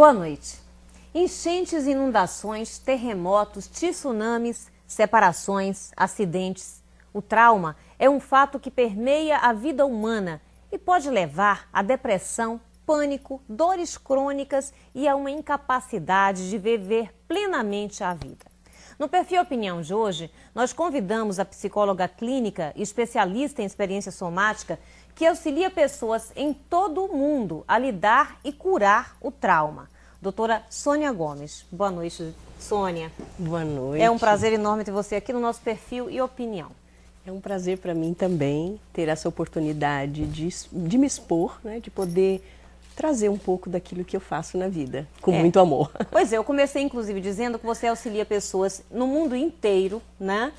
Boa noite. Enchentes, inundações, terremotos, tsunamis, separações, acidentes. O trauma é um fato que permeia a vida humana e pode levar a depressão, pânico, dores crônicas e a uma incapacidade de viver plenamente a vida. No Perfil Opinião de hoje, nós convidamos a psicóloga clínica e especialista em experiência somática que auxilia pessoas em todo o mundo a lidar e curar o trauma. Doutora Sônia Gomes. Boa noite, Sônia. Boa noite. É um prazer enorme ter você aqui no nosso Perfil e Opinião. É um prazer para mim também ter essa oportunidade de me expor, né, de poder trazer um pouco daquilo que eu faço na vida, com muito amor. Pois é, eu comecei inclusive dizendo que você auxilia pessoas no mundo inteiro, né,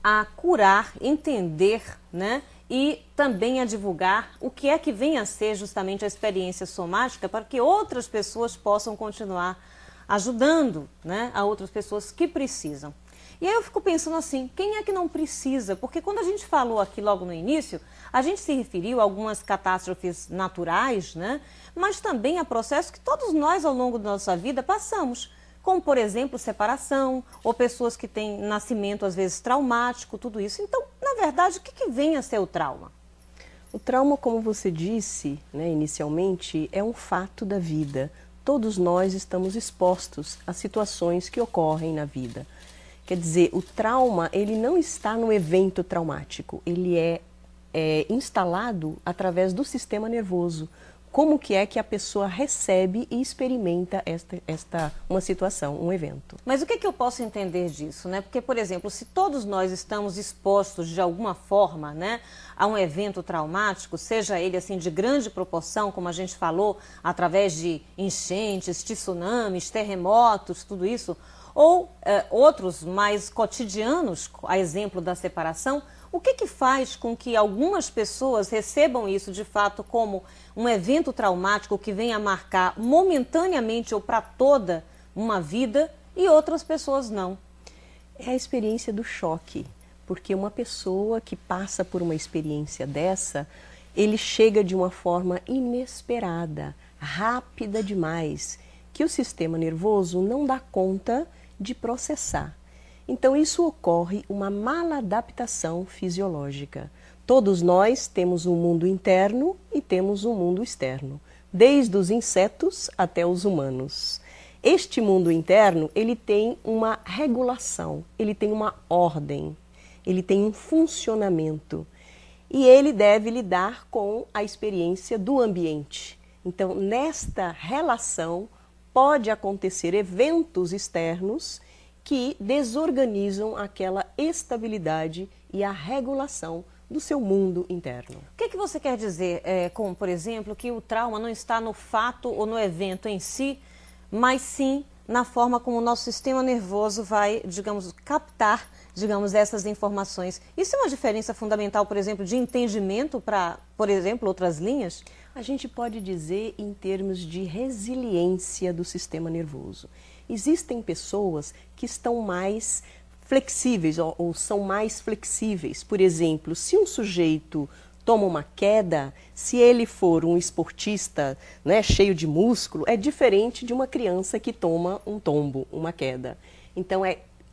a curar, entender, né, e também a divulgar o que é que vem a ser justamente a experiência somática para que outras pessoas possam continuar ajudando, né, a outras pessoas que precisam. E aí eu fico pensando assim, quem é que não precisa? Porque quando a gente falou aqui logo no início, a gente se referiu a algumas catástrofes naturais, né, mas também a processos que todos nós ao longo da nossa vida passamos, como por exemplo separação, ou pessoas que têm nascimento às vezes traumático, tudo isso. Então, na verdade, o que vem a ser o trauma? O trauma, como você disse, né, inicialmente, é um fato da vida. Todos nós estamos expostos a situações que ocorrem na vida. Quer dizer, o trauma, ele não está no evento traumático, ele é instalado através do sistema nervoso. Como que é que a pessoa recebe e experimenta uma situação, um evento. Mas o que eu posso entender disso, né? Porque, por exemplo, se todos nós estamos expostos de alguma forma, né, a um evento traumático, seja ele assim de grande proporção, como a gente falou, através de enchentes, tsunamis, terremotos, tudo isso, ou outros mais cotidianos, a exemplo da separação, o que faz com que algumas pessoas recebam isso de fato como um evento traumático que venha a marcar momentaneamente ou para toda uma vida e outras pessoas não? É a experiência do choque, porque uma pessoa que passa por uma experiência dessa, ele chega de uma forma inesperada, rápida demais, que o sistema nervoso não dá conta de processar. Então isso ocorre uma maladaptação fisiológica. Todos nós temos um mundo interno e temos um mundo externo, desde os insetos até os humanos. Este mundo interno, ele tem uma regulação, ele tem uma ordem, ele tem um funcionamento e ele deve lidar com a experiência do ambiente. Então, nesta relação, pode acontecer eventos externos que desorganizam aquela estabilidade e a regulação do seu mundo interno. O que você quer dizer com, por exemplo, que o trauma não está no fato ou no evento em si, mas sim na forma como o nosso sistema nervoso vai, digamos, captar, digamos, essas informações? Isso é uma diferença fundamental, por exemplo, de entendimento para, por exemplo, outras linhas? A gente pode dizer em termos de resiliência do sistema nervoso. Existem pessoas que estão mais flexíveis ou são mais flexíveis. Por exemplo, se um sujeito toma uma queda, se ele for um esportista, né, cheio de músculo, é diferente de uma criança que toma um tombo, uma queda. Então,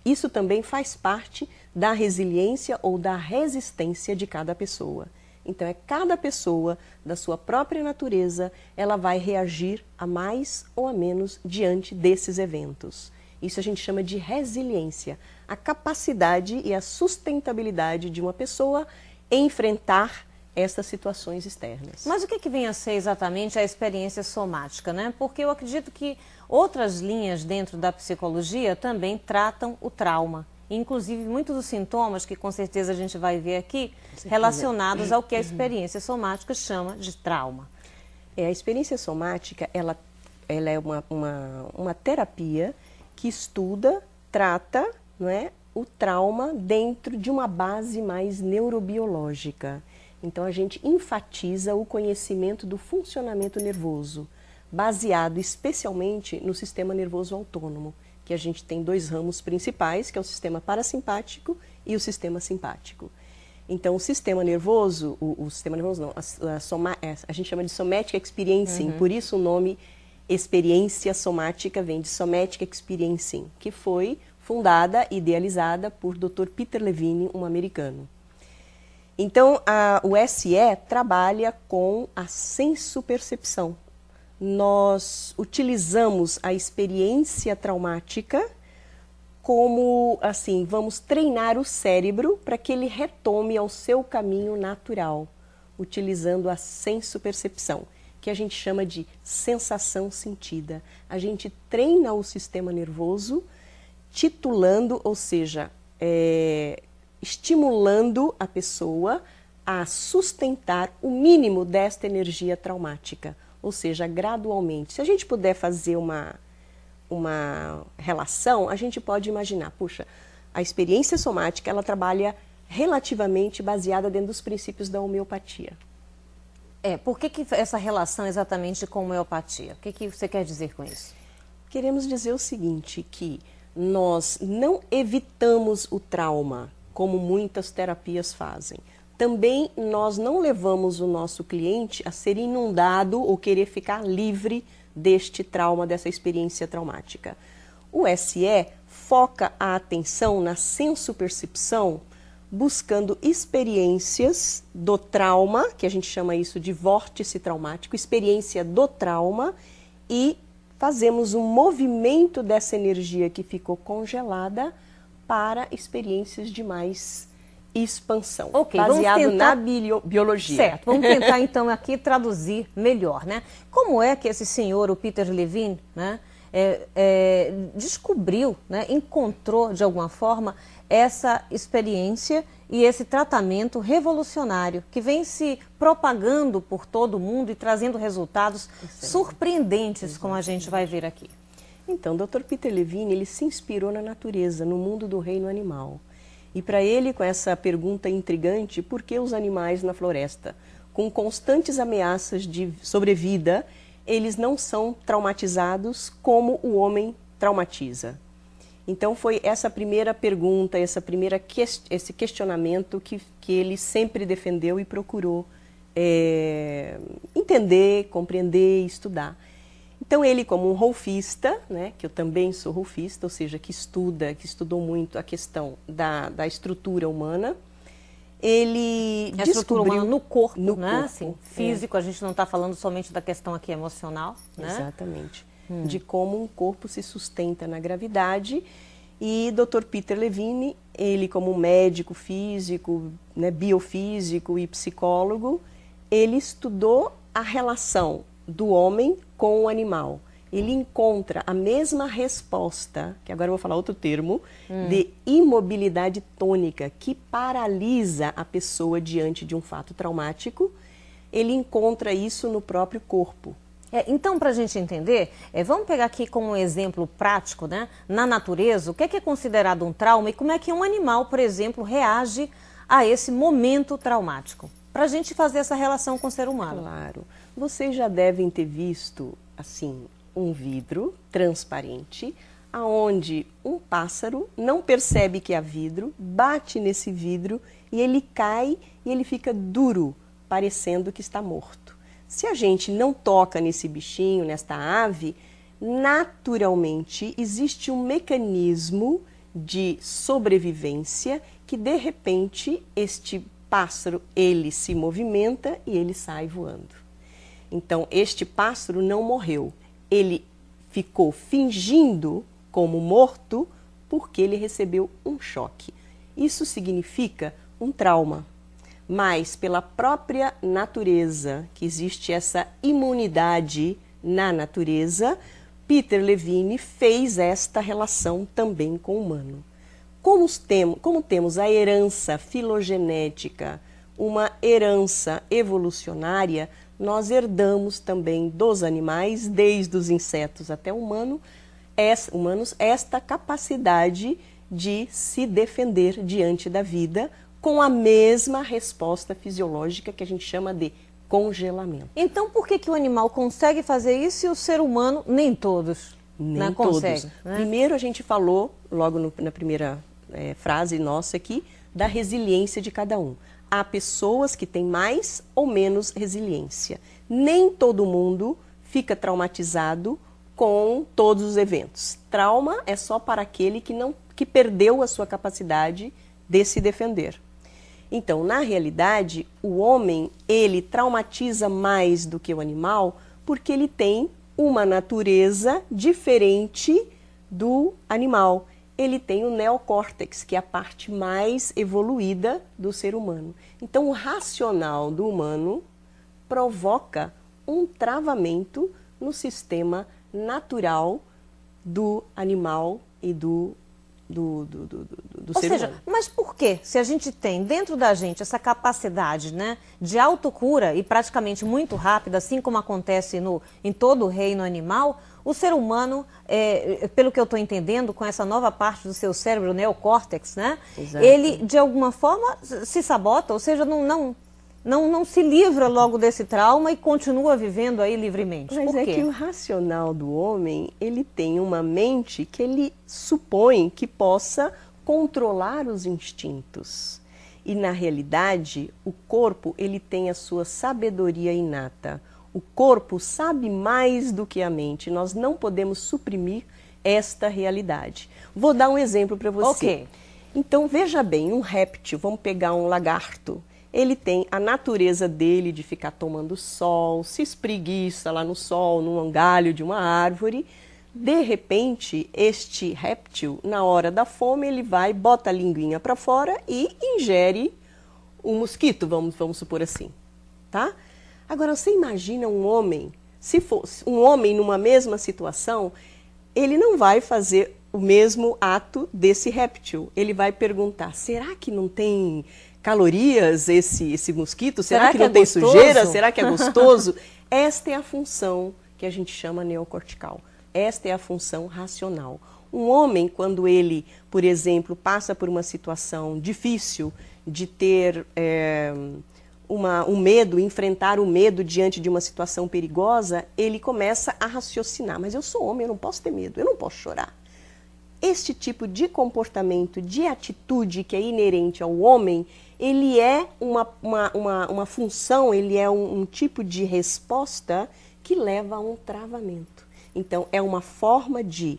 isso também faz parte da resiliência ou da resistência de cada pessoa. Então, cada pessoa, da sua própria natureza, ela vai reagir a mais ou a menos diante desses eventos. Isso a gente chama de resiliência, a capacidade e a sustentabilidade de uma pessoa em enfrentar essas situações externas. Mas o que vem a ser exatamente a experiência somática, né? Porque eu acredito que outras linhas dentro da psicologia também tratam o trauma. Inclusive, muitos dos sintomas que com certeza a gente vai ver aqui, relacionados ao que a experiência somática chama de trauma. A experiência somática, ela é uma terapia que estuda, trata, não é, o trauma dentro de uma base mais neurobiológica. Então, a gente enfatiza o conhecimento do funcionamento nervoso, baseado especialmente no sistema nervoso autônomo, que a gente tem dois ramos principais, que é o sistema parasimpático e o sistema simpático. Então, o sistema nervoso, a gente chama de somatic experiencing, por isso o nome Experiência somática vem de Somatic Experiencing, que foi fundada e idealizada por Dr. Peter Levine, um americano. Então, o SE trabalha com a sensopercepção. Nós utilizamos a experiência traumática como, assim, vamos treinar o cérebro para que ele retome ao seu caminho natural, utilizando a sensopercepção, que a gente chama de sensação sentida. A gente treina o sistema nervoso titulando, ou seja, estimulando a pessoa a sustentar o mínimo desta energia traumática, ou seja, gradualmente. Se a gente puder fazer uma relação, a gente pode imaginar, puxa, a experiência somática, ela trabalha relativamente baseada dentro dos princípios da homeopatia. Por que essa relação exatamente com a homeopatia? O que você quer dizer com isso? Queremos dizer o seguinte, que nós não evitamos o trauma, como muitas terapias fazem. Também nós não levamos o nosso cliente a ser inundado ou querer ficar livre deste trauma, dessa experiência traumática. O SE foca a atenção na sensopercepção, buscando experiências do trauma, que a gente chama isso de vórtice traumático, experiência do trauma, e fazemos um movimento dessa energia que ficou congelada para experiências de mais expansão, baseado na biologia. Certo, vamos tentar então aqui traduzir melhor, né? Como é que esse senhor, o Peter Levine, né, descobriu, né, encontrou de alguma forma essa experiência e esse tratamento revolucionário que vem se propagando por todo o mundo e trazendo resultados surpreendentes, como a gente vai ver aqui? Então, Dr. Peter Levine, ele se inspirou na natureza, no mundo do reino animal. E para ele, com essa pergunta intrigante, por que os animais na floresta, com constantes ameaças de sobrevida, eles não são traumatizados como o homem traumatiza? Então foi essa primeira pergunta, esse questionamento que ele sempre defendeu e procurou entender, compreender e estudar. Então ele, como um rolfista, né, que eu também sou rolfista, ou seja, que estudou muito a questão da estrutura humana, ele a estrutura humana no corpo, no né? corpo, Assim, físico, a gente não está falando somente da questão aqui emocional, né? Exatamente. De como um corpo se sustenta na gravidade. E Dr. Peter Levine, ele como médico físico, né, biofísico e psicólogo, ele estudou a relação do homem com o animal. Ele encontra a mesma resposta, que agora eu vou falar outro termo, de imobilidade tônica, que paralisa a pessoa diante de um fato traumático. Ele encontra isso no próprio corpo. Então, para a gente entender, vamos pegar aqui como um exemplo prático, né? Na natureza, o que é considerado um trauma e como é que um animal, por exemplo, reage a esse momento traumático? Para a gente fazer essa relação com o ser humano. Claro. Vocês já devem ter visto, assim, um vidro transparente, aonde um pássaro não percebe que há vidro, bate nesse vidro e ele cai e ele fica duro, parecendo que está morto. Se a gente não toca nesse bichinho, nesta ave, naturalmente existe um mecanismo de sobrevivência que, de repente, este pássaro, ele se movimenta e ele sai voando. Então, este pássaro não morreu. Ele ficou fingindo como morto porque ele recebeu um choque. Isso significa um trauma. Mas pela própria natureza, que existe essa imunidade na natureza, Peter Levine fez esta relação também com o humano. Como temos a herança filogenética, uma herança evolucionária, nós herdamos também dos animais, desde os insetos até humanos, esta capacidade de se defender diante da vida com a mesma resposta fisiológica que a gente chama de congelamento. Então, por que o animal consegue fazer isso e o ser humano nem todos? Nem todos. Né? Primeiro a gente falou, logo na primeira frase nossa aqui, da resiliência de cada um. Há pessoas que têm mais ou menos resiliência. Nem todo mundo fica traumatizado com todos os eventos. Trauma é só para aquele que perdeu a sua capacidade de se defender. Então, na realidade, o homem, ele traumatiza mais do que o animal porque ele tem uma natureza diferente do animal. Ele tem o neocórtex, que é a parte mais evoluída do ser humano. Então, o racional do humano provoca um travamento no sistema natural do animal e do ser humano. Mas por quê? Se a gente tem dentro da gente essa capacidade, né, de autocura e praticamente muito rápida, assim como acontece em todo o reino animal, o ser humano, pelo que eu estou entendendo, com essa nova parte do seu cérebro, o neocórtex, né, ele de alguma forma se sabota, ou seja, não se livra logo desse trauma e continua vivendo aí livremente. Mas por quê? É que o racional do homem, ele tem uma mente que ele supõe que possa controlar os instintos. E na realidade, o corpo, ele tem a sua sabedoria inata. O corpo sabe mais do que a mente. Nós não podemos suprimir esta realidade. Vou dar um exemplo para você. Ok. Então, veja bem, um réptil, vamos pegar um lagarto. Ele tem a natureza dele de ficar tomando sol, se espreguiça lá no sol, num galho de uma árvore. De repente, este réptil, na hora da fome, ele vai, bota a linguinha para fora e ingere um mosquito, vamos supor assim, tá? Agora, você imagina um homem, se fosse um homem numa mesma situação, ele não vai fazer o mesmo ato desse réptil. Ele vai perguntar, será que não tem calorias esse mosquito? Será que não tem sujeira? Será que é gostoso? Esta é a função que a gente chama neocortical. Esta é a função racional. Um homem, quando ele, por exemplo, passa por uma situação difícil de ter um medo, enfrentar o medo diante de uma situação perigosa, ele começa a raciocinar. Mas eu sou homem, eu não posso ter medo, eu não posso chorar. Este tipo de comportamento, de atitude que é inerente ao homem, ele é uma função, ele é um tipo de resposta que leva a um travamento. Então, é uma forma de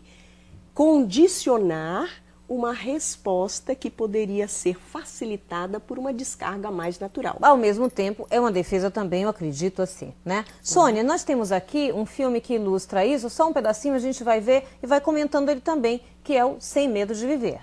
condicionar uma resposta que poderia ser facilitada por uma descarga mais natural. Ao mesmo tempo, é uma defesa também, eu acredito assim, né? Sônia, nós temos aqui um filme que ilustra isso, só um pedacinho a gente vai ver e vai comentando ele também, que é o Sem Medo de Viver.